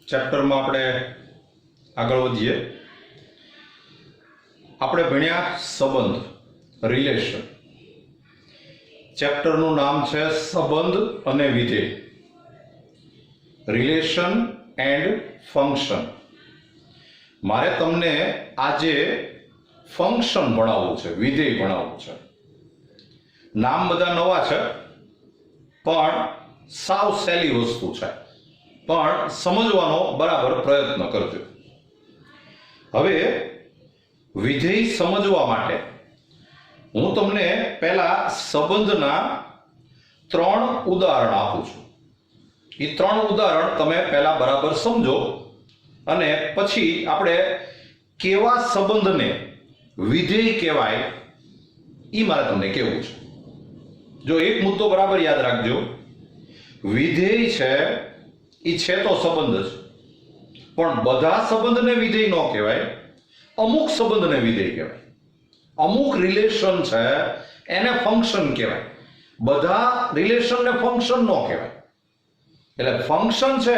ચેપ્ટરમાં આપણે આગળ વધીએ. આપણે ભણ્યા સંબંધ, રિલેશન. ચેપ્ટરનું નામ છે સંબંધ અને વિધેય, રિલેશન એન્ડ ફંક્શન. મારે તમને આજે ફંક્શન ભણાવવું છે, વિધેય ભણાવવું છે. નામ બધા નવા છે પણ સાવ સહેલી વસ્તુ છે, પણ સમજવાનો બરાબર પ્રયત્ન કરજો. હવે વિધેય સમજવા માટે હું તમને પહેલા સંબંધના 3 ઉદાહરણ આપું છું. એ 3 ઉદાહરણ તમે પહેલા બરાબર સમજો અને પછી આપણે કેવા સંબંધને વિધેય કહેવાય એ મારે તમને કહેવું છે. જો એક મુદ્દો બરાબર યાદ રાખજો, વિધેય છે એ છે તો સંબંધ જ, પણ બધા સંબંધને વિધેય ન કહેવાય, અમુક સંબંધને વિધેય કહેવાય. અમુક રિલેશન છે એને ફંક્શન કહેવાય, બધા રિલેશનને ફંક્શન ન કહેવાય. એટલે ફંક્શન છે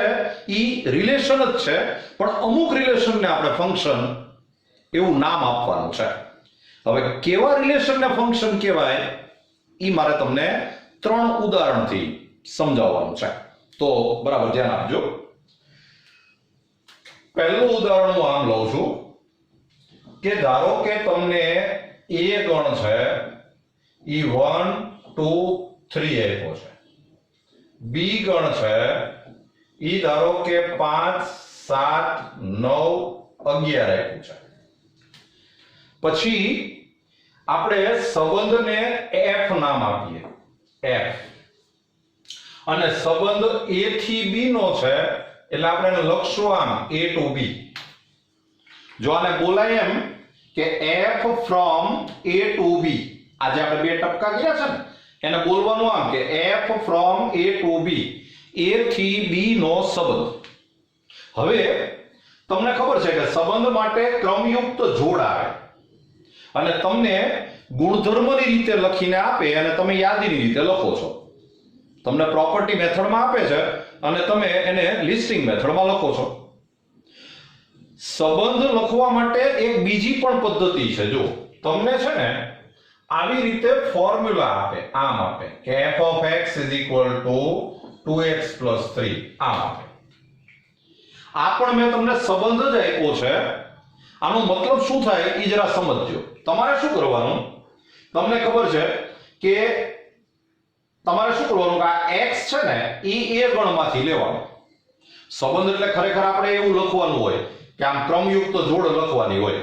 એ રિલેશન જ છે, પણ અમુક રિલેશનને આપણે ફંક્શન એવું નામ આપવાનું છે. હવે કેવા રિલેશનને ફંક્શન કહેવાય એ મારે તમને 3 ઉદાહરણથી સમજાવવાનું છે. તો બરાબર ધ્યાન આપજો. પહેલું ઉદાહરણ હું આમ લઉં છું કે ધારો કે તમને એ ગણ છે એ 1 2 3 આપ્યો છે, બી ગણ છે એ ધારો કે 5 7 9 11 આપ્યું છે. પછી આપણે સંબંધને એફ નામ આપીએ, એફ, અને સંબંધ એ થી બી નો છે એટલે આપણે એને લખશું આમ, એ ટુ બી. જો આને બોલાય એમ કે એફ ફ્રોમ એ ટુ બી, આજે આપણે 2 ટપકા કર્યા છે ને, એને બોલવાનું આમ કે એફ ફ્રોમ એ ટુ બી, એ થી બી નો સંબંધ. હવે તમને ખબર છે કે સંબંધ માટે ક્રમયુક્ત જોડ આવે અને તમને ગુણધર્મની રીતે લખીને આપે અને તમે યાદીની રીતે લખો છો. તમને પ્રોપર્ટી મેથડમાં આપે છે અને તમે એને લિસ્ટિંગ મેથડમાં લખો છો. સંબંધ લખવા માટે એક બીજી પણ પદ્ધતિ છે. જો તમને છે ને આવી રીતે ફોર્મ્યુલા આપે, આમ આપે કે f of x is equal to 2x plus 3, આમ આપે. આ પણ મેં તમને સંબંધ જ આપ્યો છે, આનો મતલબ શું થાય એ જરા સમજજો. તમારે શું કરવાનું, તમને ખબર છે કે તમારે શું કરવાનું કે આ x છે ને એ ગણમાંથી લેવાનો. સંબંધ એટલે ખરેખર આપણે એવું લખવાનું હોય કે આમ ક્રમયુક્ત જોડ લખવાની હોય.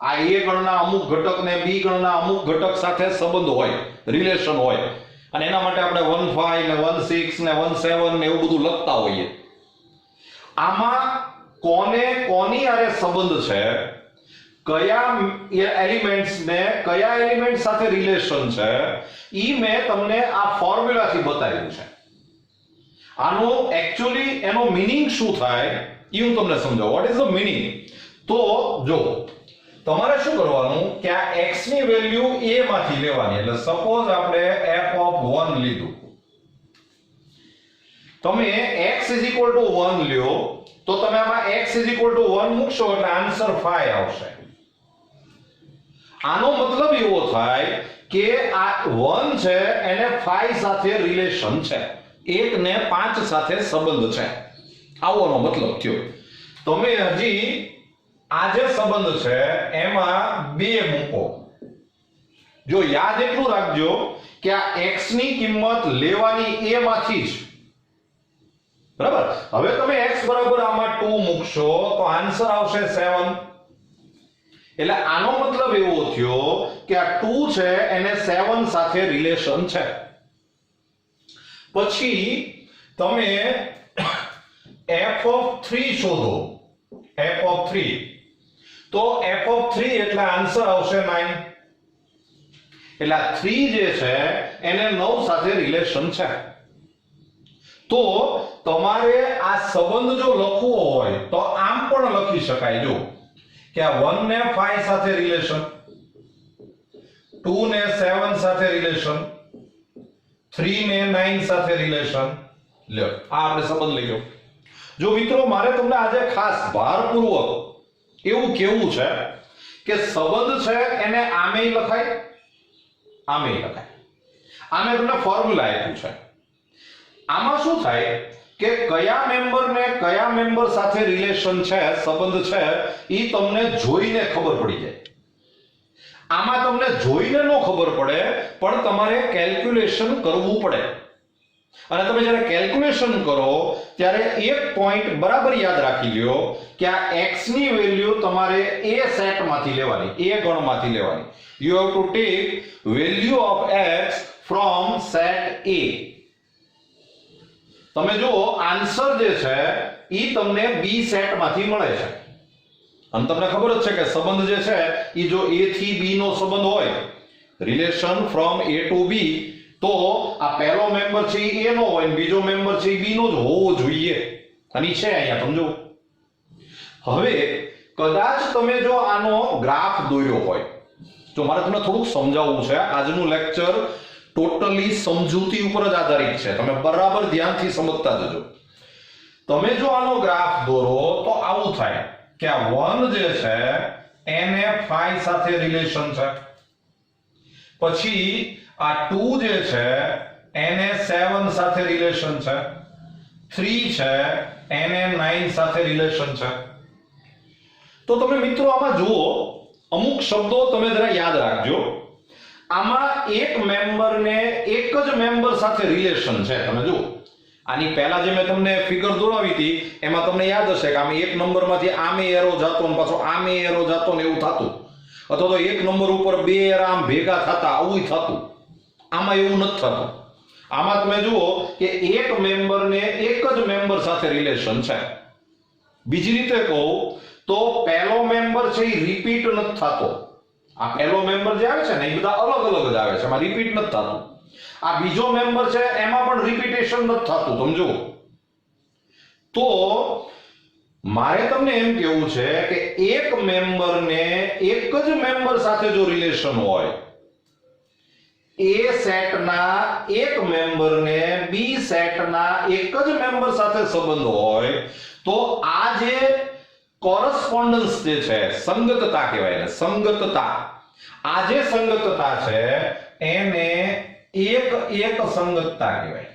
આ એ ગણના અમુક ઘટકને બી ગણના અમુક ઘટક સાથે સંબંધ હોય, રિલેશન હોય, અને એના માટે આપણે 1 5 ને 1 6 ને 1 7 ને એવું બધું લખતા હોઈએ. આમાં કોની આરે સંબંધ છે, કયા એલિમેન્ટ્સ ને કયા એલિમેન્ટ સાથે રિલેશન છે, ઈ મેં તમને આ ફોર્મ્યુલાથી બતાવ્યું છે. આનો એક્ચ્યુઅલી એનો મીનિંગ શું થાય એ હું તમને સમજાવું. What is the meaning? તો જો તમારે શું કરવાનું કે આ x ની વેલ્યુ a માંથી લેવાની. એટલે સપોઝ આપણે f of 1 લીધું, તમે x 1 લ્યો તો તમે આમાં x 1 મૂકશો એટલે આન્સર 5 આવશે. આનો મતલબ એવો થાય કે આ 1 છે એને 5 સાથે રિલેશન છે, 1 ને 5 સાથે સંબંધ છે, આવવાનો મતલબ થયો. તમે હજી આ જે સંબંધ છે એમાં 2 મૂકો. જો યાદ એટલું રાખજો કે આ x ની કિંમત લેવાની a માંથી જ, બરાબર. હવે તમે x બરાબર આમાં 2 મૂકશો તો આન્સર આવશે 7. એટલે આનો મતલબ એવો થયો કે આ 2 છે એને 7 સાથે રિલેશન છે. પછી તમે f of 3 શોધો, f of 3, તો f of 3 એટલે આન્સર આવશે 9. એટલે આ 3 જે છે એને 9 સાથે રિલેશન છે. તો તમારે આ સંબંધ જો લખવો હોય તો આમ પણ લખી શકાય. જો કે આ 1 ને 5 સાથે રિલેશન, 2 ને 7 સાથે રિલેશન, 3 ને 9 સાથે રિલેશન. લ્યો આ આપણે સંબંધ લઈ ગયો. જો મિત્રો મારે તમને આજે ખાસ ભારપૂર્વક એવું કહેવું છે કે સંબંધ છે એને આમેય લખાય, આમેય લખાય. આમે તમને ફોર્મ્યુલા આપ્યું છે. આમાં શું થાય કે કયા મેમ્બર સાથે રિલેશન છે, સંબંધ છે, એ તમને જોઈને ખબર પડી જાય. આમાં તમને જોઈને ન ખબર પડે, પણ તમારે કેલ્ક્યુલેશન કરવું પડે. અને તમે જ્યારે કેલ્ક્યુલેશન કરો ત્યારે એક પોઈન્ટ બરાબર યાદ રાખી લ્યો કે આ x ની વેલ્યુ તમારે a સેટમાંથી લેવાની, a ગણમાંથી લેવાની. You have to take value of x from set a. તમે જો આન્સર જે છે એ તમને b સેટમાંથી મળે છે. અને તમને ખબર જ છે કે સંબંધ જે છે એ જો a થી b નો સંબંધ હોય, relation from a to b, તો આ પહેલો મેમ્બર છે એ a નો હોય અને બીજો મેમ્બર છે એ b નો જ હોવો જોઈએ. અને છે અહીંયા સમજો. હવે કદાચ તમે જો આનો ગ્રાફ દોર્યો હોય, તો મારે તમને થોડુંક સમજાવવું છે. આજનું લેક્ચર ટોટલી સમજૂતી ઉપર જ આધારિત છે. તમે બરાબર ધ્યાનથી સમજતા જજો. તમે જો આનો ગ્રાફ દોરો તો આવું થાય કે આ 1 જે છે એને phi સાથે રિલેશન છે. પછી આ 2 જે છે એને 7 સાથે રિલેશન છે. 3 છે એને 9 સાથે રિલેશન છે. તો તમે મિત્રો આમાં જુઓ, અમુક શબ્દો તમે જરા યાદ રાખજો. આમાં એક મેમ્બરને એક જ મેમ્બર સાથે રિલેશન છે. તમે જુઓ, આની પહેલા જે મેં તમને ફિગર દોરાવી હતી એમાં તમને યાદ હશે કે આમ એક નંબરમાંથી આમે એરો જાતો અને પાછો આમે એરો જાતો ને એવું થતું, અથવા તો એક નંબર ઉપર બે એરા આમ ભેગા થતા, આવું થતું. આમાં એવું નથી થતું. આમાં તમે જુઓ કે એક મેમ્બરને એક જ મેમ્બર સાથે રિલેશન છે. બીજી રીતે કહું તો પહેલો મેમ્બર છે એ રિપીટ નથી થતો. આ પહેલો મેમ્બર જે આવે છે ને એ બધા અલગ અલગ જ આવે છે, એમાં રિપીટ નથી થતું. આ બીજો મેમ્બર છે એમાં પણ રિપીટેશન નથી થતું. સમજો. તો મારે તમને એમ કહેવું છે કે એક મેમ્બરને એક જ મેમ્બર સાથે જો રિલેશન હોય, A સેટના એક મેમ્બરને B સેટના એક જ મેમ્બર સાથે સંબંધ હોય, તો આ જે કોરસ્પોન્ડન્સ જે છે, સંગતતા કહેવાય ને, સંગતતા. આ જે સંગતતા છે એને એક સંગતતા કહેવાય.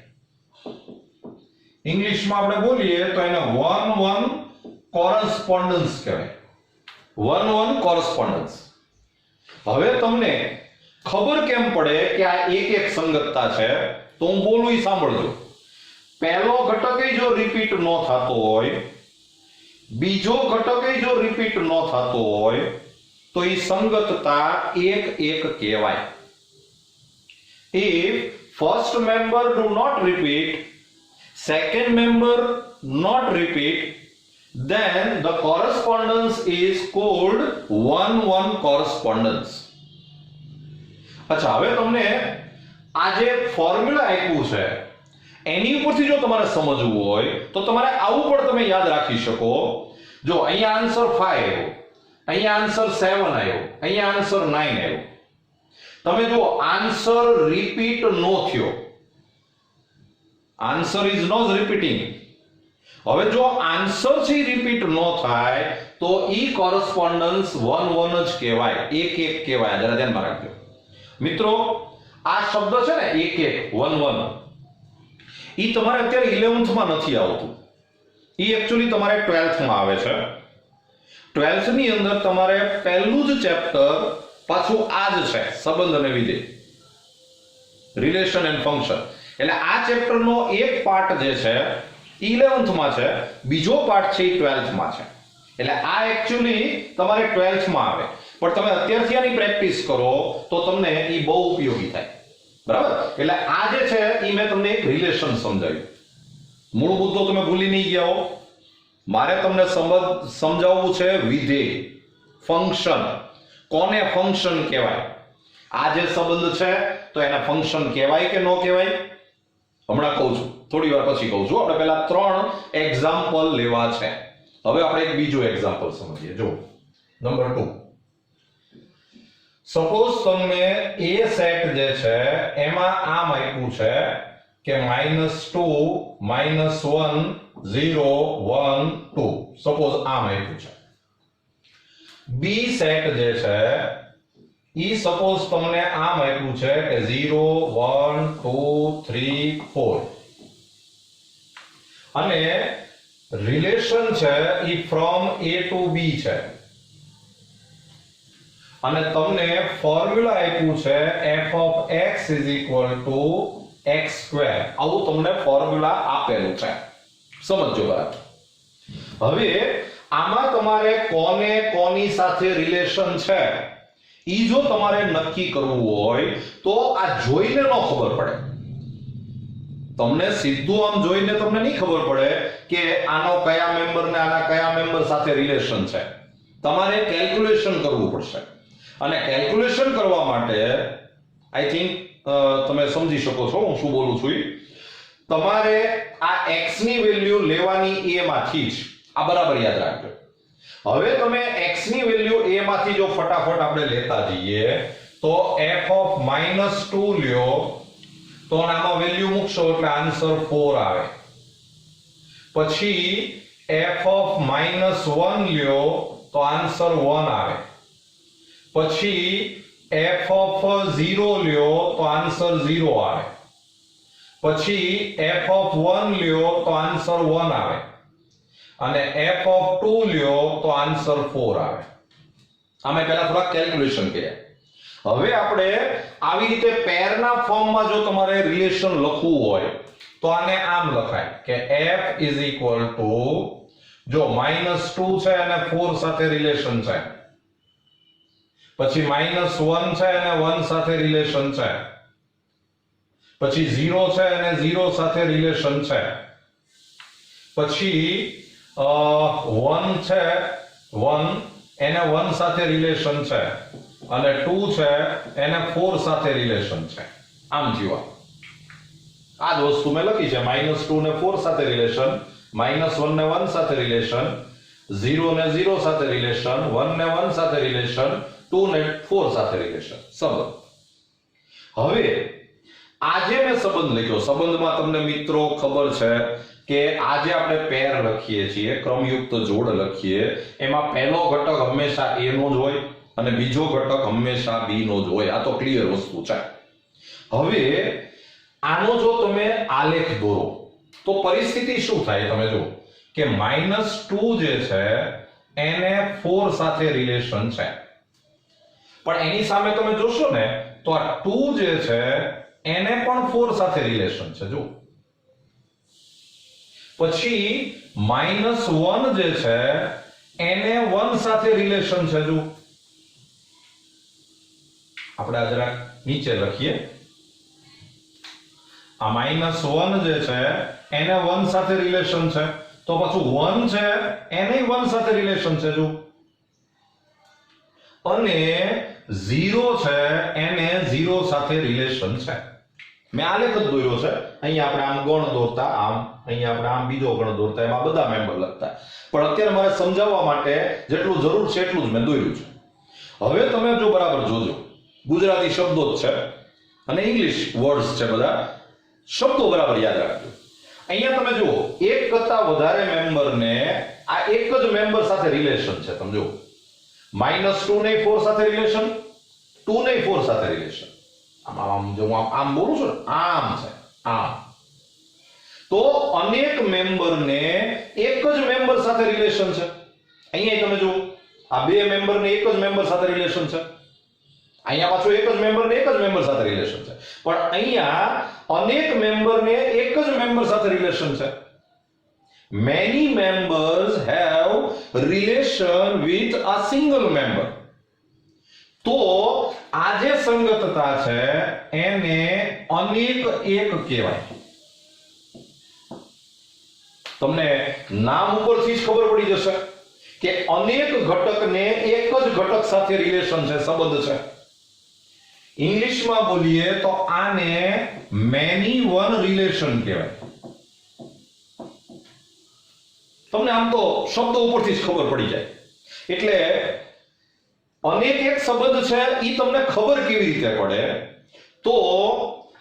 ઇંગ્લિશમાં આપણે બોલીએ તો એને 1-1 કોરસ્પોન્ડન્સ કહેવાય. 1-1 કોરસ્પોન્ડન્સ. હવે તમને ખબર કેમ પડે કે આ એક સંગતતા છે? તો હું બોલું ઈ સાંભળજો. પહેલો ઘટક જો રિપીટ ન થતો હોય, બીજો ઘટક જો રિપીટ ન થતો હોય, તો ઈ સંગતતા એક કહેવાય. If first member do not repeat, second member not repeat, then the correspondence is called 1-1 correspondence. અચ્છા, હવે તમને આ જે ફોર્મ્યુલા આપ્યું છે એની ઉપરથી જો તમારે સમજવું હોય તો તમારે આવું પણ તમે યાદ રાખી શકો. જો અહીંયા આન્સર 5 આવ્યો, અહીંયા આન્સર 7 આવ્યો, અહીંયા આન્સર 9 આવ્યો. તમે જો આન્સર રિપીટ નો થયો, આન્સર ઇઝ નોટ રિપીટિંગ. હવે જો આન્સર છે રિપીટ નો થાય તો ઈ કોરસ્પોન્ડન્સ 1-1 જ કહેવાય, એક કહેવાય. જરા ધ્યાનમાં રાખજો મિત્રો. આ શબ્દ છે ને 1-1, ઈ તમારે અત્યારે 11th માં નથી આવતું. ઈ એક્ચ્યુઅલી તમારે 12th માં આવે છે. 12th ની અંદર તમારે પહેલું જ ચેપ્ટર પાછું આ જ છે, સંબંધ અને વિધેય, રિલેશન એન્ડ ફંક્શન. એટલે આ ચેપ્ટરનો એક પાર્ટ જે છે 11th માં છે, બીજો પાર્ટ છે એ 12th માં છે. એટલે આ એક્ચ્યુઅલી તમારે 12th માં આવે, પણ તમે અત્યારથી આની પ્રેક્ટિસ કરો તો તમને ઈ બહુ ઉપયોગી થાય. બરાબર? એટલે આ જે છે ઈ મેં તમને એક રિલેશન સમજાવ્યું. મૂળ મુદ્દો તમે ભૂલી નહીં ગયા હો. મારે તમને સમજાવવું છે વિધેય, ફંક્શન. કોને ફંક્શન કહેવાય? આ જે સંબંધ છે તો એને ફંક્શન કહેવાય કે ન કહેવાય? હમણાં કહું છું, થોડી વાર પછી કહું છું. આપણે પહેલા 3 એક્ઝામ્પલ લેવા છે. હવે આપણે એક બીજો એક્ઝામ્પલ સમજીએ. જો નંબર 2. સપોઝ તમને A સેટ જે છે એમાં આમ આપ્યું છે કે -2 -1 0 1 2 સપોઝ આમ આપ્યું છે. બી સેટ જે છે ઈ સપોઝ તમને આમ આપ્યું છે કે 0 1 2 3 4 અને રિલેશન છે ઈ ફ્રોમ A ટુ B છે અને તમને ફોર્મ્યુલા આપ્યું છે f of x = x². આવું તમને ફોર્મ્યુલા આપેલું છે. સમજો બરાબર. હવે આમાં તમારે કોને કોની સાથે રિલેશન છે ઈ જો તમારે નક્કી કરવું હોય તો આ જોઈને ન ખબર પડે. તમને સીધું આમ જોઈને તમને નહીં ખબર પડે કે આનો કયા મેમ્બર ને આના કયા મેમ્બર સાથે રિલેશન છે. તમારે કેલ્ક્યુલેશન કરવું પડશે અને કેલ્ક્યુલેશન કરવા માટે આઈ થિંક તમે સમજી શકો છો હું શું બોલું છું. તમારે આ x ની વેલ્યુ લેવાની a માંથી જ. આ બરાબર યાદ રાખજો. હવે તમે x ની વેલ્યુ a માંથી જો ફટાફટ આપણે લેતા જઈએ તો f of -2 લ્યો તો આમાં વેલ્યુ મૂકશો એટલે આન્સર 4 આવે. પછી f of -1 લ્યો તો આન્સર 1 આવે. પછી f of 0 લ્યો તો આન્સર 0 આવે. પછી f of 1 લ્યો તો આન્સર 1 આવે અને f of 2 લ્યો તો આન્સર 4 આવે. આમે પહેલા થોડા કેલ્ક્યુલેશન કર્યા. હવે આપણે આવી રીતે પેરના ફોર્મમાં જો તમારે રિલેશન લખવું હોય તો આને આમ લખાય કે f = જો -2 છે અને 4 સાથે રિલેશન છે, પછી -1 છે અને 1 સાથે રિલેશન છે, પછી 0 છે અને 0 સાથે રિલેશન છે, પછી 1 છે 1 એને 1 સાથે રિલેશન છે અને 2 છે એને 4 સાથે રિલેશન છે. આમ થયું. આ જ વસ્તુ મેં લખી છે. -2 ને 4 સાથે રિલેશન, -1 ને 1 સાથે રિલેશન, 0 ને 0 સાથે રિલેશન, 1 ને 1 સાથે રિલેશન, 2 ને 4 સાથે રિલેશન. સંબંધ. હવે આજે મેં સંબંધ લખ્યો. સંબંધમાં તમને મિત્રો ખબર છે કે આજે આપણે પેર લખીએ છીએ, ક્રમયુક્ત જોડ લખીએ, એમાં પહેલો ઘટક હંમેશા a નો જ હોય અને બીજો ઘટક હંમેશા b નો જ હોય. આ તો ક્લિયર વસ્તુ છે. હવે આનો જો તમે આલેખ દોરો તો પરિસ્થિતિ શું થાય તમે જુઓ કે -2 જે છે એને 4 સાથે રિલેશન છે, પણ એની સામે તમે જોશો ને તો આ 2 જે છે એને પણ 4 સાથે રિલેશન છે. જો પછી -1 જે છે એને 1 સાથે રિલેશન છે. જો આપણે આ જરા નીચે લખીએ. આ -1 જે છે એને 1 સાથે રિલેશન છે, તો પાછું 1 છે એને 1 સાથે રિલેશન છે. જો અને 0 છે એને 0 સાથે રિલેશન છે. મેં આલેખ જ દોર્યો છે. અહીંયા આપણે આમ ગણ દોરતા, આમ અહીંયા આપણે આમ બીજો ગણ દોરતા, એમાં બધા મેમ્બર લખતા, પણ અત્યારે મારે સમજાવવા માટે જેટલું જરૂર છે એટલું જ મેં દોર્યું છે. હવે તમે જો બરાબર જોજો, ગુજરાતી શબ્દો જ છે અને ઇંગ્લિશ વર્ડ્સ છે, બધા શબ્દો બરાબર યાદ રાખજો. અહીંયા તમે જુઓ એક કરતા વધારે મેમ્બરને આ એક જ મેમ્બર સાથે રિલેશન છે. તમે જુઓ -2 ને 4 સાથે રિલેશન, 2 ને 4 સાથે રિલેશન. આમ જો આમ બોલું છું આમ છે આમ. તો અનેક મેમ્બરને એક જ મેમ્બર સાથે રિલેશન છે. અહીંયા તમે જુઓ આ બે મેમ્બરને એક જ મેમ્બર સાથે રિલેશન છે. અહીંયા પાછું એક જ મેમ્બરને એક જ મેમ્બર સાથે રિલેશન છે, પણ અહીંયા અનેક મેમ્બરને એક જ મેમ્બર સાથે રિલેશન છે. many members have relation with a single member. તો આ જે સંગતતા છે એને અનેક એક કહેવાય. તમને નામ ઉપરથી જ ખબર પડી જશે કે અનેક ઘટકને એક જ ઘટક સાથે રિલેશન છે, સંબંધ છે. ઇંગ્લિશમાં બોલીએ તો આને many one relation કહેવાય. તમને આમ તો શબ્દો ઉપરથી જ ખબર પડી જાય. એટલે અનેક એક સંબંધ છે ઈ તમને ખબર કેવી રીતે પડે? તો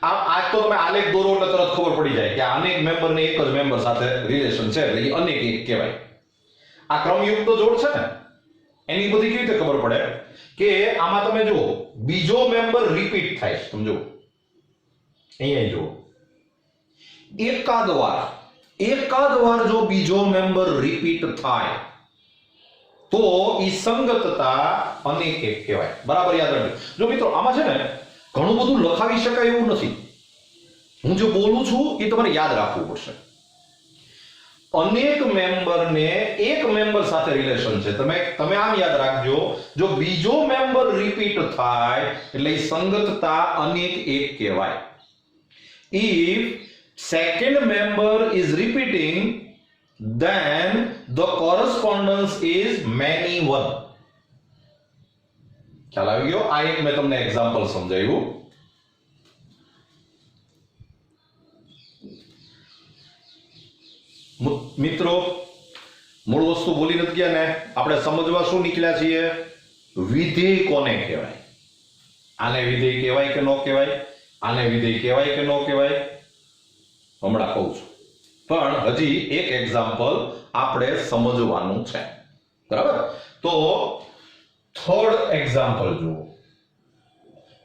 આજ તો તમે આલેખ દોરો એટલે તરત ખબર પડી જાય કે અનેક મેમ્બર ને એક જ મેમ્બર સાથે રિલેશન છે એટલે એ અનેક એક કહેવાય. આ ક્રમયુક્ત જોડ છે ને એની બધી કેવી રીતે ખબર પડે કે આમાં તમે જુઓ બીજો મેમ્બર રિપીટ થાય છે. તમે જુઓ અહીંયા જુઓ એકાદ વાર જો બીજો મેમ્બર રિપીટ થાય તો ઈ સંગતતા અનેક એક કહેવાય. બરાબર યાદ રાખજો. જો મિત્રો આમાં છે ને ઘણું બધું લખાવી શકાય એવું નથી. હું જે બોલું છું એ તમારે યાદ રાખવું પડશે. અનેક મેમ્બરને એક મેમ્બર સાથે રિલેશન છે. તમે આમ યાદ રાખજો જો બીજો મેમ્બર રિપીટ થાય એટલે ઈ સંગતતા અનેક એક કહેવાય. If second member is repeating then the correspondence is many one. ખ્યાલ આવી ગયો? આ એક મેં તમને એક્ઝામ્પલ સમજાવ્યું. મિત્રો મૂળ વસ્તુ બોલી નથી ગયા ને આપણે સમજવા શું નીકળ્યા છીએ? વિધેય કોને કહેવાય? આને વિધેય કહેવાય કે ન કહેવાય? આને વિધેય કહેવાય કે ન કહેવાય? હમણાં કહું છું, પણ હજી એક એક્ઝામ્પલ આપણે સમજવાનું છે. બરાબર? તો થર્ડ એક્ઝામ્પલ જુઓ.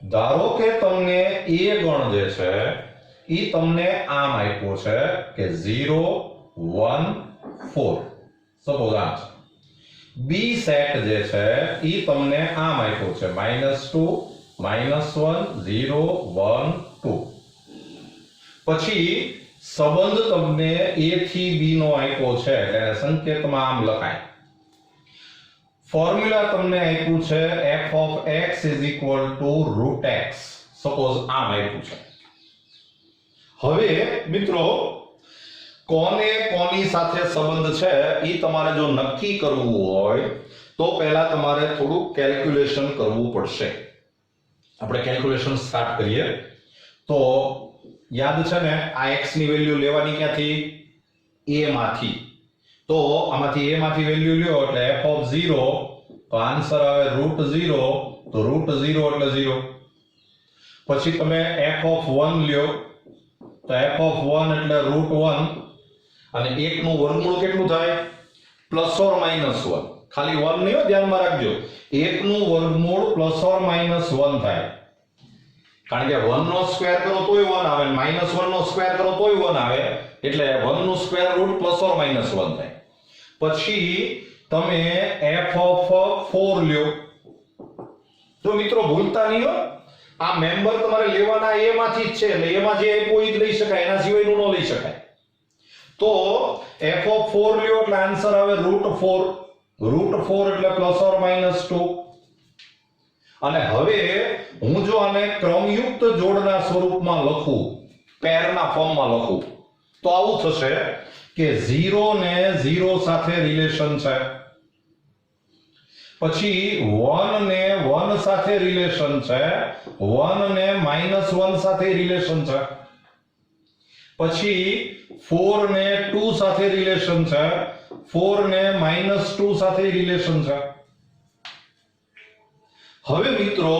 ધારો કે તમને એ ગણ જે છે એ તમને આમ આપ્યો છે કે 0 1 4. સપોઝ આમ છે. બી સેટ જે છે એ તમને આમ આપ્યો છે -2 -1 0 1 2. પછી સંબંધ તમને a થી b નો આપ્યો છે એટલે સંકેતમાં આમ લખાય. ફોર્મ્યુલા તમને આપ્યું છે f of x √x. Suppose આમ આપ્યું છે. હવે મિત્રો કોને કોની સાથે સંબંધ છે એ તમારે જો નક્કી કરવું હોય તો પહેલા તમારે થોડું કેલ્ક્યુલેશન કરવું પડશે. આપણે કેલ્ક્યુલેશન સ્ટાર્ટ કરીએ. તો યાદ છે ને આ x ની વેલ્યુ લેવાની ક્યાંથી? a માંથી. તો આમાંથી a માંથી વેલ્યુ લ્યો એટલે f of 0 તો આન્સર આવે √0. તો √0 એટલે 0. પછી તમે f of 1 લ્યો તો f of 1 એટલે √1 અને 1 નું વર્ગમૂળ કેટલું થાય? +or-1. ખાલી 1 નહીં, ધ્યાનમાં રાખજો. 1 નું વર્ગમૂળ +or-1 થાય. કારણ કે 1 નો સ્ક્વેર કરો તોય 1 આવે, -1 નો સ્ક્વેર કરો તોય 1 આવે, એટલે 1 નું સ્ક્વેર રૂટ +or-1 થાય. પછી તમે f of 4 લ્યો. તો મિત્રો ભૂલતા નહીં હો, આ મેમ્બર તમારે લેવાના a માંથી જ છે એટલે એમાં જે આપ્યું એ જ લઈ શકાય, એના સિવાયનું ન લઈ શકાય. તો f of 4 લ્યો એટલે આન્સર આવે √4. √4 એટલે +or-2. અને હવે હું જો આને ક્રમયુક્ત જોડના સ્વરૂપમાં લખું, પેરના ફોર્મમાં લખું, તો આવું થશે કે 0 ને 0 સાથે રિલેશન છે. પછી 1 ને 1 સાથે રિલેશન છે. 1 ને -1 સાથે રિલેશન છે. પછી 4 ને 2 સાથે રિલેશન છે. 4 ને -2 સાથે રિલેશન છે. હવે મિત્રો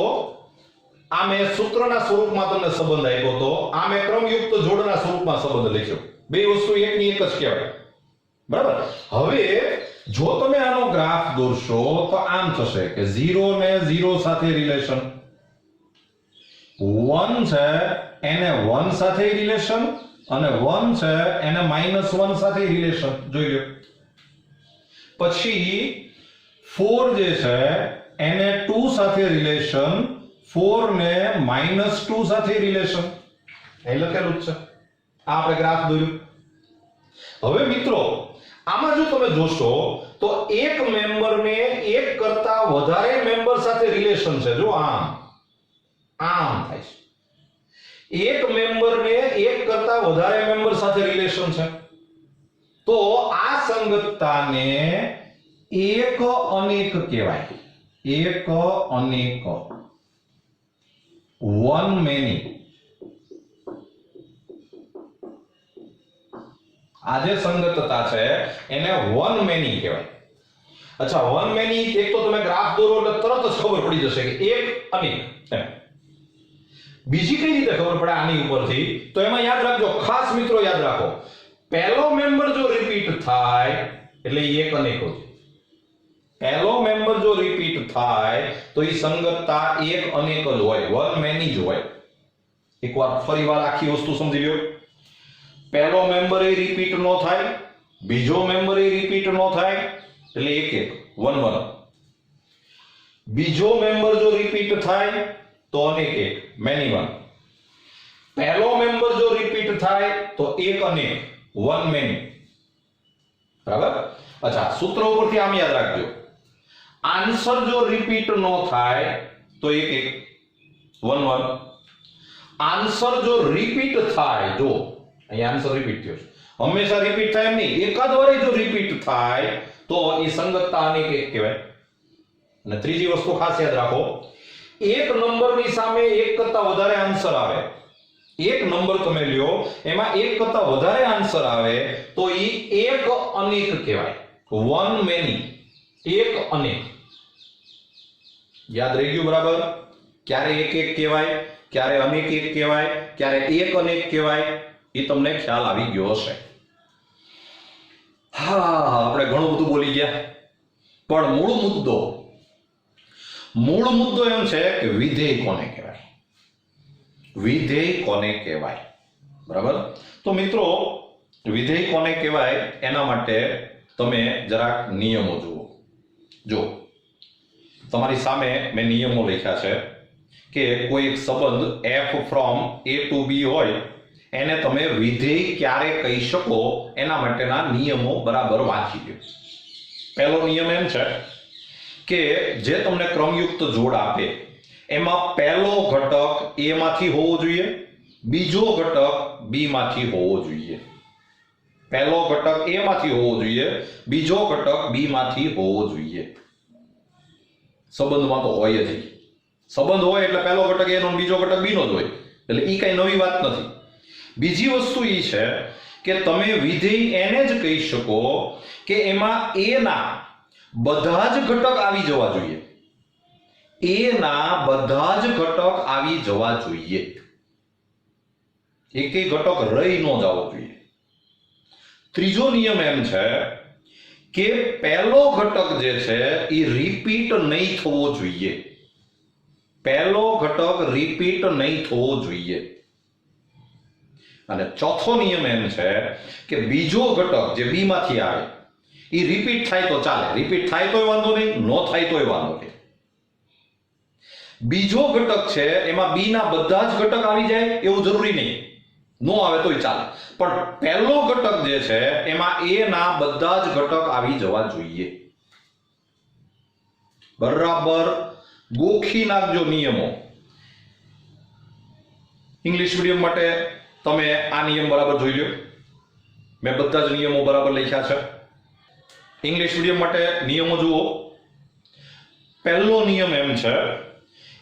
આ મેં સૂત્રના સ્વરૂપમાં તમને સંબંધ આપ્યો તો આ મેં ક્રમયુક્ત જોડના સ્વરૂપમાં સંબંધ લખ્યો. બે વસ્તુ એકની એક જ કહેવાય. બરાબર? હવે જો તમે આનો ગ્રાફ દોરશો તો આમ થશે કે 0 ને 0 સાથે રિલેશન, 1 છે એને 1 સાથે રિલેશન અને 1 છે એને -1 સાથે રિલેશન. જોઈ લો. પછી 4 જે છે એને 2 સાથે રિલેશન, 4 ને -2 સાથે રિલેશન. અહીં લખેલું જ છે. આ આપણે ગ્રાફ દોર્યું. હવે મિત્રો આમાં જો તમે જોશો તો એક મેમ્બરને એક કરતા વધારે મેમ્બર સાથે રિલેશન છે. જો આમ થાય છે. એક મેમ્બરને એક કરતા વધારે મેમ્બર સાથે રિલેશન છે. તો આ સંગતતાને એક અનેક કહેવાય. એક અનેક, વન મેની. આ જે સંગતતા છે એને વન મેની કહેવાય. અચ્છા, વન મેની એક તો તમે ગ્રાફ દોરો એટલે તરત જ ખબર પડી જશે કે એક અનેક. બીજી કઈ રીતે ખબર પડે આની ઉપરથી? તો એમાં યાદ રાખજો, ખાસ મિત્રો યાદ રાખો, પહેલો મેમ્બર જો રિપીટ થાય એટલે એક અનેક હોય. પહેલો મેમ્બર જો રિપીટ થાય તો એ સંગતતા એક અનેક જ હોય, વન મેની જ હોય. એકવાર ફરીવાર આખી વસ્તુ સમજી લ્યો. પહેલો મેમ્બર એ રિપીટ નો થાય, બીજો મેમ્બર એ રિપીટ નો થાય એટલે એક એક, વન વન. બીજો મેમ્બર જો રિપીટ થાય તો અનેક એક, મેની વન. પહેલો મેમ્બર જો રિપીટ થાય તો એક અનેક, વન મેની. બરાબર? અચ્છા, સૂત્ર ઉપરથી આમ યાદ રાખજો, આન્સર જો રિપીટ નો થાય તો એક એક, વન વન. આન્સર જો રિપીટ થાય, જો અહીંયા આન્સર રિપીટ થયો છે, હંમેશા રિપીટ થાય એમ નહીં, એકાદ વાર જો રિપીટ થાય તો એ સંગતતા અનેક એક કહેવાય. અને ત્રીજી વસ્તુ ખાસ યાદ રાખો, એક નંબરની સામે એક કરતા વધારે આન્સર આવે, એક નંબર તમે લ્યો એમાં એક કરતા વધારે આન્સર આવે તો એ એક અનેક કહેવાય, વન મેની, એક અનેક. યાદ રહી ગયું? બરાબર? ક્યારે એક એક કહેવાય, ક્યારે અનેક એક કહેવાય, ક્યારે એક અનેક કહેવાય, એ તમને ખ્યાલ આવી ગયો હશે. હા, આપણે ઘણું બધું બોલી ગયા, પણ મૂળ મુદ્દો એમ છે કે વિધેય કોને કહેવાય, વિધેય કોને કહેવાય. બરાબર? તો મિત્રો, વિધેય કોને કહેવાય એના માટે તમે જરાક નિયમો જુઓ. જો તમારી સામે મેં નિયમો લખ્યા છે કે કોઈ એક સંબંધ f from a to b હોય એને તમે વિધેય ક્યારે કહી શકો એના માટેના નિયમો બરાબર વાંચી લો. પહેલો નિયમ એમ છે કે જે તમને ક્રમયુક્ત જોડ આપે એમાં પહેલો ઘટક a માંથી હોવો જોઈએ, બીજો ઘટક b માંથી હોવો જોઈએ. પહેલો ઘટક a માંથી હોવો જોઈએ, બીજો ઘટક b માંથી હોવો જોઈએ. સંબંધમાં તો હોય જ. સંબંધ હોય એટલે પહેલો ઘટક a નો બીજો ઘટક b નો જ હોય, એટલે ઈ કઈ નવી વાત નથી. બીજી વસ્તુ ઈ છે કે તમે વિધેય એને જ કહી શકો કે એમાં a ના બધા જ ઘટક આવી જવા જોઈએ, a ના બધા જ ઘટક આવી જવા જોઈએ, એકેય ઘટક રહી ન જવો જોઈએ. ત્રીજો નિયમ એમ છે કે પહેલો ઘટક જે છે એ રિપીટ નહીં થવો જોઈએ, પહેલો ઘટક રિપીટ નહીં થવો જોઈએ. અને ચોથો નિયમ એમ છે કે બીજો ઘટક જે b માંથી આવે એ રિપીટ થાય તો ચાલે, રિપીટ થાય તોય વાંધો નહીં, નો થાય તોય વાંધો નહીં. બીજો ઘટક છે એમાં b ના બધા જ ઘટક આવી જાય એવું જરૂરી નહીં, નો આવે તોય ચાલે, પણ પહેલો ઘટક જે છે એમાં a ના બધા જ ઘટક આવી જવા જોઈએ. બરાબર ગોખી નાખજો નિયમો. ઇંગ્લિશ મીડિયમ માટે તમે આ નિયમ બરાબર જોઈ લો, મેં બધા જ નિયમો બરાબર લખ્યા છે. ઇંગ્લિશ મીડિયમ માટે નિયમો જુઓ. પહેલો નિયમ એમ છે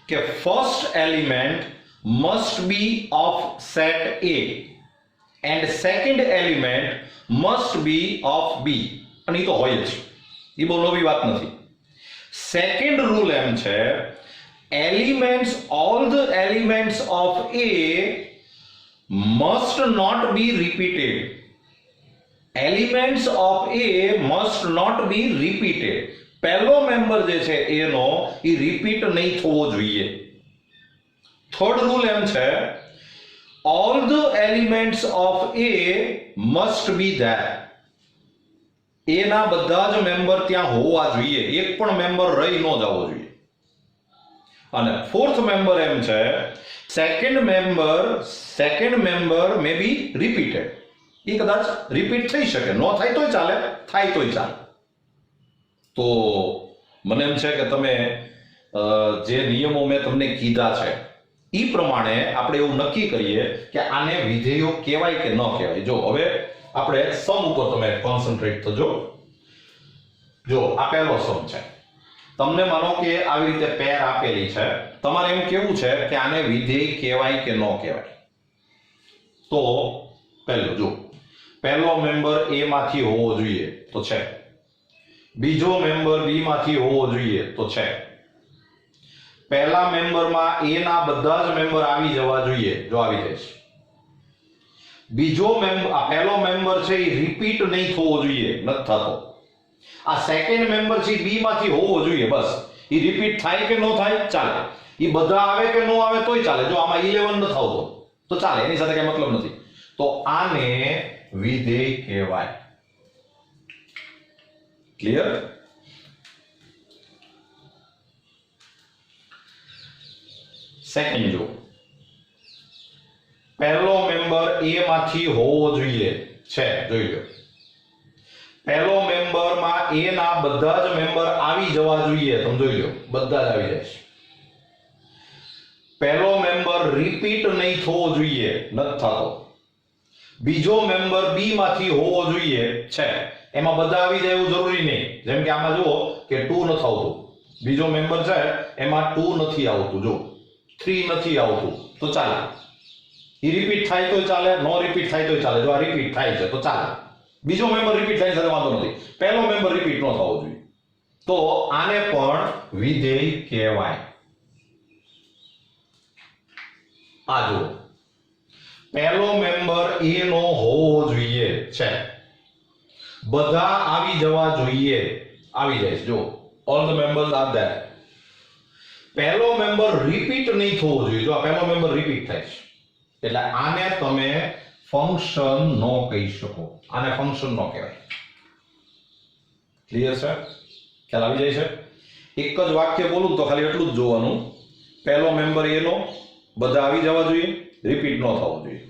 કે first element must be of set A and second element must be of B. અને એ તો હોય જ, એ બહુ નવી વાત નથી. સેકન્ડ રૂલ એમ છે all the elements of A must not be repeated. Elements of A must not be repeated. પહેલો મેમ્બર જે છે A નો એ રિપીટ નહીં થવો જોઈએ. થર્ડ રૂલ એમ છે all the elements of A must be there. A ના બધા જ મેમ્બર ત્યાં હોવા જોઈએ, એક પણ મેમ્બર રહી ન જવો જોઈએ. અને ફોર્થ મેમ્બર એમ છે સેકન્ડ મેમ્બર મે બી રિપીટેડ. એ કદાચ રિપીટ થઈ શકે, ન થાય તોય ચાલે, થાય તોય ચાલે. તો મને એમ છે કે તમે જે નિયમો મેં તમને કીધા છે એ પ્રમાણે આપણે એવું નક્કી કરીએ કે આને વિધેયો કહેવાય કે ન કહેવાય. જો હવે આપણે સમ ઉપર તમે કોન્સન્ટ્રેટ થજો. જો આ પહેલો સમ છે, તમને માનો કે આવી રીતે પેર આપેલી છે, તમારે એમ કેવું છે કે આને વિધેય કહેવાય કે ન કહેવાય. તો પહેલું જો, પહેલો મેમ્બર a માંથી હોવો જોઈએ તો છે, બીજો મેમ્બર b માંથી હોવો જોઈએ તો છે, પહેલા મેમ્બરમાં એ ના બધા જ મેમ્બર આવી જવા જોઈએ, જો આવી જાય છે. બીજો મેમ્બર, આ પહેલો મેમ્બર છે એ રિપીટ નહીં થવો જોઈએ, નથી થતો. આ સેકન્ડ મેમ્બર છે બી માંથી હોવો જોઈએ, બસ. એ રિપીટ થાય કે ન થાય ચાલે, એ બધા આવે કે ન આવે તોય ચાલે. જો આમાં 11 ન આવતો તો ચાલે, એની સાથે કઈ મતલબ નથી. તો આને વિધેય કહેવાય. ક્લિયર? સેકન્ડ જો, પહેલો મેમ્બર એ માંથી હોવો જોઈએ છે, જોઈ લો. પહેલો મેમ્બરમાં એ ના બધા જ મેમ્બર આવી જવા જોઈએ, તમે જોઈ લો, બધા જ આવી જાય છે. પહેલો મેમ્બર રિપીટ નહીં થવો જોઈએ, નથી થતો. બીજો મેમ્બર બી માંથી હોવો જોઈએ છે, એમાં બધા આવી જાય એવું જરૂરી નહીં. જેમ કે આમાં જુઓ કે 2 નથી આવતું, બીજો મેમ્બર છે એમાં 2 નથી આવતું, જો 3 નથી આવતું, તો ચાલે. એ રિપીટ થાય તો ચાલે, નો રિપીટ થાય તો ચાલે. જો આ રિપીટ થાય છે તો ચાલે, બીજો મેમ્બર રિપીટ થાય છે વાંધો નથી, પહેલો મેમ્બર રિપીટ ન થવો જોઈએ. તો આને પણ વિધેય કહેવાય. આ જુઓ, પહેલો મેમ્બર એ નો હોવો જોઈએ છે, બધા આવી જવા જોઈએ, આવી જાય છે. જો all the members are there. પહેલો મેમ્બર રિપીટ નહીં થવો જોઈએ, જો આ પહેલો મેમ્બર રિપીટ થાય છે, એટલે આને તમે ફંક્શન નો કહી શકો, આને ફંક્શન નો કહેવાય. ક્લિયર છે? ખ્યાલ આવી જાય છે? એક જ વાક્ય બોલું તો ખાલી એટલું જ જોવાનું, પહેલો મેમ્બર એનો, બધા આવી જવા જોઈએ, રિપીટ ન થવો જોઈએ.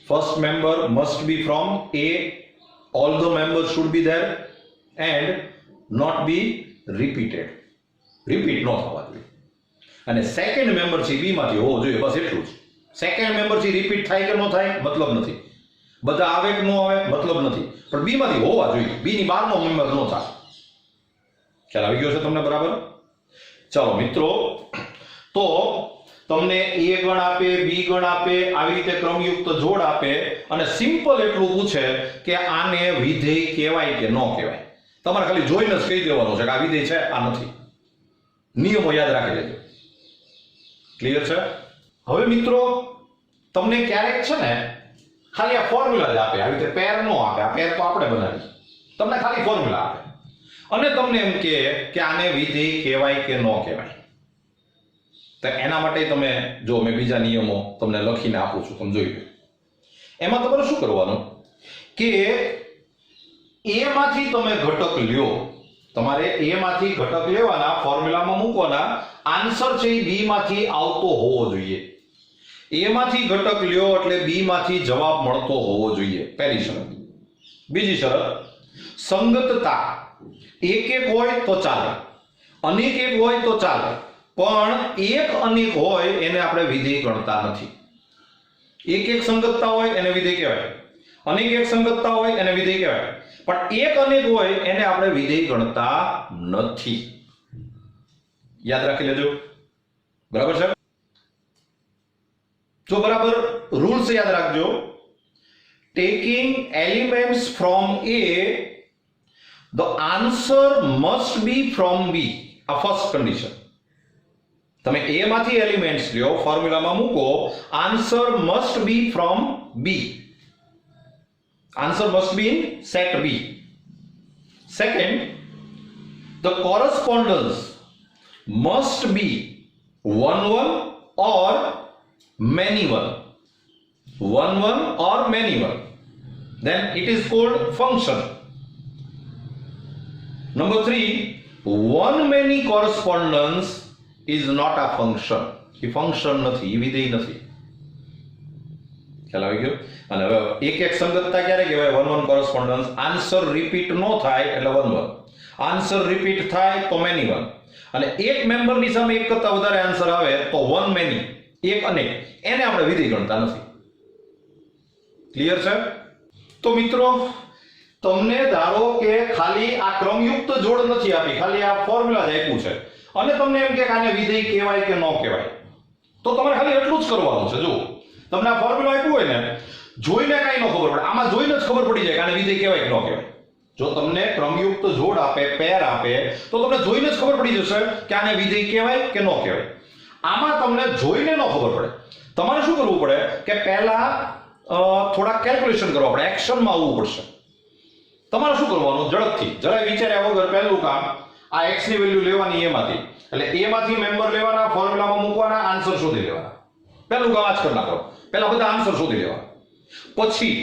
First member must be from A, all the members should be there and not be repeated. Repeat ન થવા જોઈએ. અને સેકન્ડ મેમ્બર છે બી માંથી હોવો જોઈએ, બસ એટલું જ. સેકન્ડ મેમ્બર છે રિપીટ થાય કે ન થાય મતલબ નથી, બધા આવે કે ન આવે મતલબ નથી, પણ બી માંથી હોવા જોઈએ, બી ની બહારનો મેમ્બર ન થાય. ખ્યાલ આવી ગયો છે તમને બરાબર? ચાલો મિત્રો, તો તમને એ ગણ આપે, બી ગણ આપે, આવી રીતે ક્રમયુક્ત જોડ આપે અને સિમ્પલ એટલું પૂછે કે આને વિધેય કહેવાય કે ન કહેવાય. તમારે ખાલી જોઈને જ કહી દેવાનું છે કે આ વિધેય છે, આ નથી. નિયમો યાદ રાખી લેજો. ક્લિયર છે? હવે મિત્રો, તમને ક્યારેક છે ને ખાલી આ ફોર્મ્યુલા જ આપે, આવી રીતે પેર નો આપે, આ પેર તો આપણે બનાવી, તમને ખાલી ફોર્મ્યુલા આપે અને તમને એમ કહે કે આને વિધેય કહેવાય કે ન કહેવાય. તો એના માટે તમે જો મેં બીજા નિયમો તમને લખીને આપું છું, તમે જોઈ લો. એમાં તમારે શું કરવાનું કે એ માંથી તમે ઘટક લ્યો, તમારે એ માંથી ઘટક લેવાના, ફોર્મ્યુલામાં મૂકવાના, આન્સર છે એ બી માંથી આવતો હોવો જોઈએ. એ માંથી ઘટક લ્યો એટલે બી માંથી જવાબ મળતો હોવો જોઈએ, પહેલી શરત. બીજી શરત, સંગતતા. એક એક હોય તો ચાલે, અનેક એક હોય તો ચાલે, પણ એક અનેક હોય એને આપણે વિધેય ગણતા નથી. એક એક સંગતતા હોય એને વિધેય કહેવાય, અનેક એક સંગતતા હોય એને વિધેય કહેવાય, પણ એક અનેક હોય એને આપણે વિધેય ગણતા નથી. યાદ રાખી લેજો. બરાબર છે? જો બરાબર રૂલ્સ યાદ રાખજો. Taking elements from A, the answer must be from B. આ ફર્સ્ટ કન્ડિશન. તમે એ માંથી એલિમેન્ટ્સ લ્યો, ફોર્મ્યુલામાં મૂકો, answer must be from B. Answer must be in set B. Second, the correspondence must be 1 1 or many 1. 1 1 or many 1. Then it is called function. Number 3, one many correspondence is not a function. A function નથી, એ વિધેય નથી. ખ્યાલ આવી ગયો? અને હવે એક એક સંગતતા ક્યારે કહેવાય? 1 1 કોરસ્પોન્ડન્સ. આન્સર રિપીટ ન થાય એટલે 1 1, આન્સર રિપીટ થાય તો મેની 1, અને એક મેમ્બરની સામે એક કરતા વધારે આન્સર આવે તો 1 મેની, એક અનેક, એને આપણે વિધેય ગણતા નથી. ક્લિયર છે? તો મિત્રો, તમને ધારો કે ખાલી આ ક્રમયુક્ત જોડ નથી આપી, ખાલી આ ફોર્મ્યુલા જ આપ્યું છે અને તમને એમ કે આને વિધેય કહેવાય કે ન કહેવાય, તો તમારે ખાલી એટલું જ કરવાનું છે. જો તમને આ ફોર્મ્યુલા આપ્યું હોય ને, જોઈને કાંઈ ન ખબર પડે, આમાં જોઈને જ ખબર પડી જાય કે આને વિધેય કહેવાય કે ન કહેવાય. જો તમને ક્રમયુક્ત જોડ આપે, પેર આપે, તો તમને જોઈને જ ખબર પડી જશે કે આને વિધેય કહેવાય કે ન કહેવાય. આમાં તમને જોઈને ન ખબર પડે. તમારે શું કરવું પડે કે પહેલા થોડા કેલ્ક્યુલેશન કરવા પડે, એક્શનમાં આવવું પડશે. તમારે શું કરવાનું, ઝડપથી જરાય વિચાર્યા વગર પહેલું કામ, આ x ની વેલ્યુ લેવાની એમાંથી, એટલે a માંથી મેમ્બર લેવાના, ફોર્મ્યુલામાં મૂકવાના, આન્સર શોધી લેવાના. પહેલું કામ આ જ કરી નાખો. પહેલા બધા આન્સર શોધી લેવાના. પછી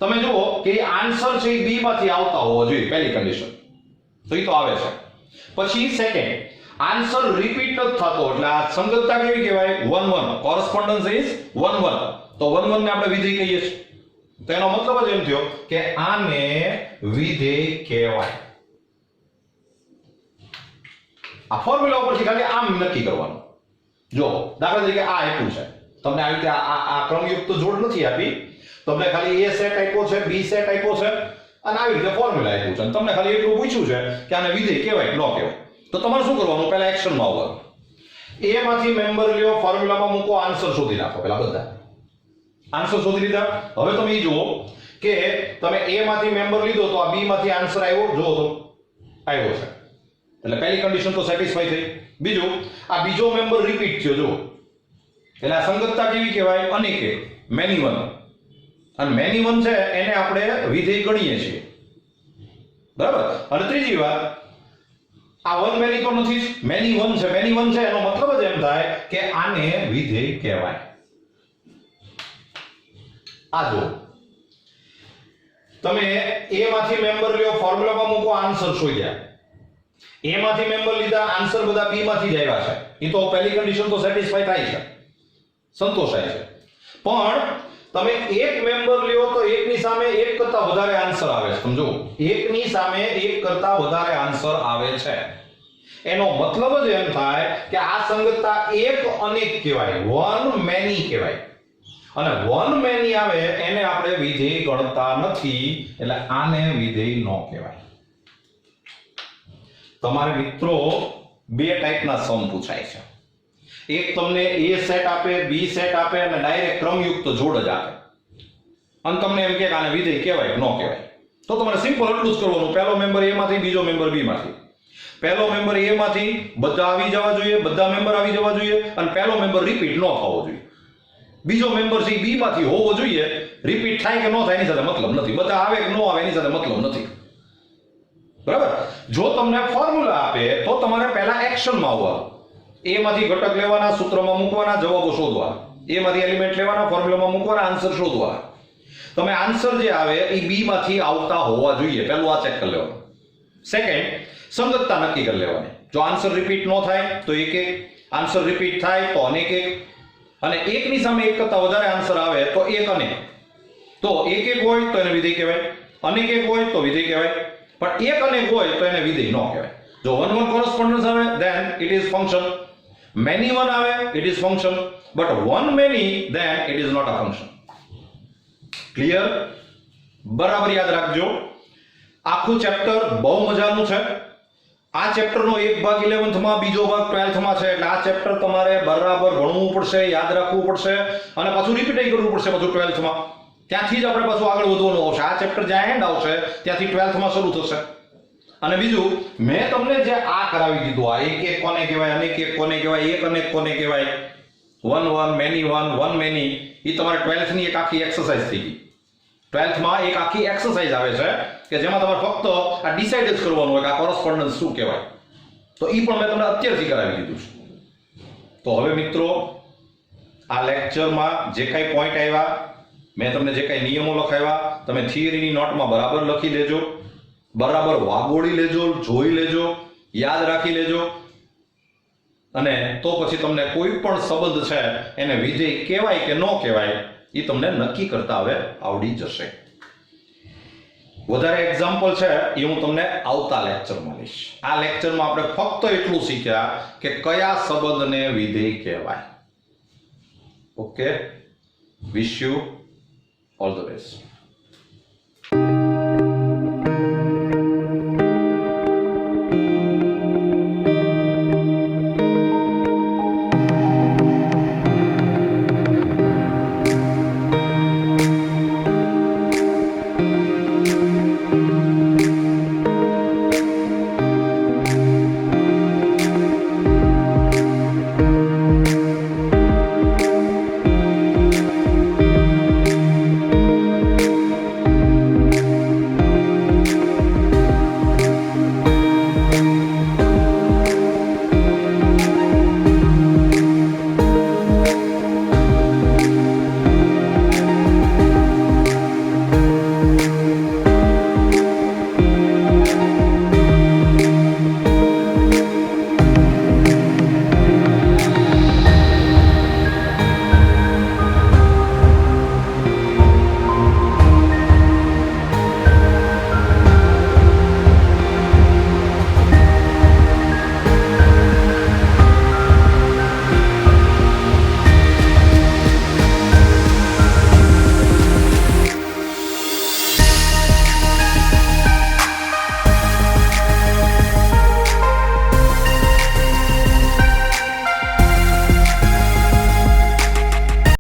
તમે જુઓ કે આન્સર છે એ બી માંથી આવતા હોવો જોઈએ, પહેલી કન્ડિશન. તો એ તો આવે છે. પછી સેકન્ડ, આન્સર રિપીટ નથી થતો, એટલે આ સંગતતા કેવી કહેવાય? 1 1. Correspondence is 1 1. તો 1 1 ને આપણે વિધેય કહીએ છીએ. તો એનો મતલબ જ એમ થયો કે આને વિધેય કહેવાય. આ ફોર્મ્યુલા ઉપરથી ખાલી આમ નક્કી કરવાનું. જો દાખલા તરીકે આ આપ્યું છે, તમને આવી રીતે આ ક્રમયુક્ત જોડ નથી આપી, તમને ખાલી a સેટ આપ્યો છે, b સેટ આપ્યો છે, અને આવી રીતે ફોર્મ્યુલા આપ્યું છે, અને તમને ખાલી એટલું પૂછ્યું છે કે આને વિધેય કહેવાય કે ન કહેવાય. તો તમારે શું કરવાનું, પહેલા એક્શનમાં આવવાનું. a માંથી મેમ્બર લ્યો, ફોર્મ્યુલામાં મૂકો, આન્સર શોધી નાખો. પહેલા બધા આન્સર શોધી લીધા. હવે તમે એ જુઓ કે તમે a માંથી મેમ્બર લીધો તો આ b માંથી આન્સર આવ્યો, જુઓ તો આવ્યો છે, એટલે પહેલી કન્ડિશન તો સેટિસ્ફાઈ થઈ. બીજું, આ બીજો મેમ્બર રિપીટ થયો, જુઓ, એટલે આ સંગતતા કેવી કહેવાય? અનેકે, મેની વન. અને મેની વન છે એને આપણે વિધેય ગણીએ છીએ, બરાબર. અને ત્રીજી વાત, આ વન મેની તો નથી, મેની વન છે. મેની વન છે એનો મતલબ જ એમ થાય કે આને વિધેય કહેવાય. આ જો તમે a માંથી મેમ્બર લ્યો, ફોર્મ્યુલામાં મૂકો, આન્સર શોધ્યા. a માંથી મેમ્બર લીધા, આન્સર બધા b માંથી જ આવ્યા છે. એ તો પહેલી કન્ડિશન તો સેટિસ્ફાઈ થાય છે, સંતોષાય છે. પણ તમે એક મેમ્બર લ્યો તો એકની સામે એક કરતા વધારે આન્સર આવે છે. સમજો, એકની સામે એક કરતા વધારે આન્સર આવે છે. એનો મતલબ જ એમ થાય કે આ સંગતતા એક અનેક કહેવાય, વન મેની કહેવાય. અને વન મેની આવે એને આપણે વિધેય ગણતા નથી, એટલે આને વિધેય ન કહેવાય. તમારે મિત્રો બે ટાઈપના સમ પૂછાય છે. એક તમને a સેટ આપે, b સેટ આપે અને ડાયરેક્ટ ક્રમયુક્ત જોડ જ આપે, અને તમને એમ કે આને વિધેય કહેવાય કે ન કહેવાય. તો તમારે સિમ્પલ એટલું જ કરવાનું, પહેલો મેમ્બર a માંથી, બીજો મેમ્બર b માંથી. પહેલો મેમ્બર a માંથી બધા આવી જવા જોઈએ, બધા મેમ્બર આવી જવા જોઈએ, અને પહેલો મેમ્બર રિપીટ ન થવો જોઈએ. બીજો મેમ્બર છે b માંથી હોવો જોઈએ, રિપીટ થાય કે ન થાય એની સાથે મતલબ નથી, બધા આવે કે ન આવે એની સાથે મતલબ નથી, બરાબર. જો તમને ફોર્મ્યુલા આપે તો તમારે પહેલા એક્શનમાં આવવાનું. a માંથી ઘટક લેવાના, સૂત્રમાં મૂકવાના, જવાબો શોધવાના. a માંથી એલિમેન્ટ લેવાના, ફોર્મ્યુલામાં મૂકવાના, આન્સર શોધવાના. તમે આન્સર જે આવે એ b માંથી આવતા હોવા જોઈએ, પહેલું આ ચેક કરી લેવાનું. સેકન્ડ, સંગતતા નક્કી કરી લેવાની. જો આન્સર રિપીટ ન થાય તો એક એક, આન્સર રિપીટ થાય તો અનેક એક, અને એકની સામે એક કરતા વધારે આન્સર આવે તો એક અનેક. તો એક એક હોય તો એને વિધેય કહેવાય, અનેક એક હોય તો વિધેય કહેવાય, પણ એક અનેક હોય તો એને વિધેય ન કહેવાય. જો 1 1 કોરસ્પોન્ડન્સ આવે then it is function, many one આવે it is function, but one many then it is not a function. Clear? બરાબર યાદ રાખજો. આખું ચેપ્ટર બહુ મજાનું છે. આ ચેપ્ટરનો એક ભાગ 11th માં, બીજો ભાગ 12th માં છે, એટલે આ ચેપ્ટર તમારે બરાબર ભણવું પડશે, યાદ રાખવું પડશે, અને પાછું રિપીટ કરવું પડશે પાછું 12th માં. ત્યાંથી જ આપણે પાછું આગળ વધવાનું આવશે. આ ચેપ્ટર જ્યાં એન્ડ આવશે ત્યાંથી 12th માં શરૂ થશે. અને બીજું, મેં તમને જે આ કરાવી દીધું, આ એક એક કોને કહેવાય, અનેક એક કોને કહેવાય, એક અનેક કોને કહેવાય, one one, many one, one many, એ તમારે 12th ની એક આખી એક્સરસાઇઝ થઈ ગઈ. 12th માં એક આખી એક્સરસાઇઝ આવે છે કે જેમાં તમારે ફક્ત આ ડિસાઇડ જ કરવાનું હોય કે આ કોરસ્પોન્ડન્સ શું કહેવાય. તો એ પણ મેં તમને અત્યારથી કરાવી દીધું છે. તો હવે મિત્રો, આ લેક્ચરમાં જે કાંઈ પોઈન્ટ આવ્યા, મેં તમને જે કાંઈ નિયમો લખાવ્યા, તમે થિયરીની નોટમાં બરાબર લખી લેજો, બરાબર વાગોળી લેજો, જોઈ લેજો, યાદ રાખી લેજો, અને તો પછી તમને કોઈ પણ શબ્દ છે એને વિધેય કહેવાય કે ન કહેવાય એ તમને નક્કી કરતા હવે આવડી જશે. વધારે એક્ઝામ્પલ છે એ હું તમને આવતા લેક્ચરમાં લઈશ. આ લેક્ચરમાં આપણે ફક્ત એટલું શીખ્યા કે કયા શબ્દને વિધેય કહેવાય. Okay, wish you all the best.